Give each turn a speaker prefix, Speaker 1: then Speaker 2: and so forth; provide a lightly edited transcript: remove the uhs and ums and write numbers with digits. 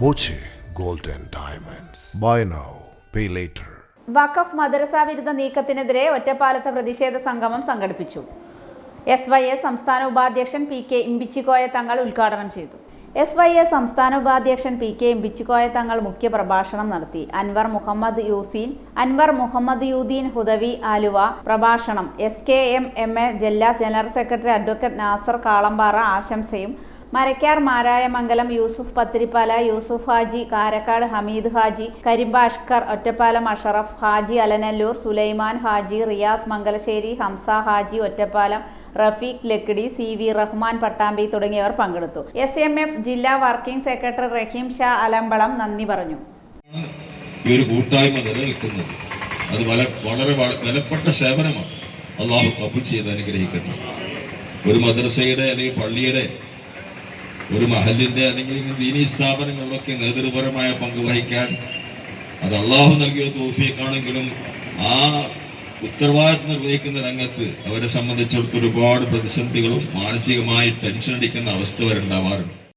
Speaker 1: Boche gold and diamonds. Buy now pay later.
Speaker 2: വഖഫ് മദ്രസ വിരുദ്ധ നീക്കത്തിനെതിരെ ഒറ്റപ്പാലത്ത് പ്രതിഷേധ സംഗമം സംഘടിപ്പിച്ചു. SYA സംസ്ഥാന ഉപാധ്യക്ഷൻ PK ഇമ്പിച്ചിക്കോയ തങ്ങൾ ഉദ്ഘാടനം ചെയ്തു. SYA സംസ്ഥാന ഉപാധ്യക്ഷൻ PK ഇമ്പിച്ചിക്കോയ തങ്ങൾ മുഖ്യ പ്രഭാഷണം നടത്തി. അൻവർ മുഹമ്മദ് യൂദീൻ ഹുദവി ആലുവ പ്രഭാഷണം. SKM MA ജില്ലാ general secretary advocate Nasar Kalampara ആശംസയും, മരക്കാർ മാരായമംഗലം യൂസുഫ് പത്തിരിപ്പാല, യൂസുഫ് ഹാജി കാരക്കാട്, ഹമീദ് ഹാജി കരിമ്പാഷ്കർ, ഒറ്റപ്പാലം അഷറഫ് ഹാജി അലനല്ലൂർ, സുലൈമാൻ ഹാജി, റിയാസ് മംഗലശ്ശേരി, ഹംസ ഹാജി ഒറ്റപ്പാലം, റഫീഖ് ലക്കിടി, CV റഹ്മാൻ പട്ടാമ്പി തുടങ്ങിയവർ പങ്കെടുത്തു. SMF ജില്ലാ വർക്കിംഗ് സെക്രട്ടറി റഹീം ഷാ അലമ്പളം നന്ദി പറഞ്ഞു.
Speaker 3: ഈ ഒരു കൂട്ടായ്മ നിലനിൽക്കുന്നത് അത് വളരെ വിലപ്പെട്ട സേവനമാണ്. അള്ളാഹു കബൂൽ ചെയ്ത് അനുഗ്രഹിക്കട്ടെ. ഒരു മദ്രസയുടെ അല്ലെങ്കിൽ പള്ളിയുടെ, ഒരു മഹലിന്റെ അല്ലെങ്കിൽ ദീനീ സ്ഥാപനങ്ങളിലൊക്കെ നേതൃപരമായ പങ്ക് വഹിക്കാൻ അത് അള്ളാഹു നൽകിയ തൗഫീഖാണെങ്കിലും ആ ഉത്തരവാദിത്വം നിർവഹിക്കുന്ന രംഗത്ത് അവരെ സംബന്ധിച്ചിടത്തോളം ഒരുപാട് പ്രതിസന്ധികളും മാനസികമായി ടെൻഷൻ അടിക്കുന്ന അവസ്ഥ വരെ ഉണ്ടാവാറുണ്ട്.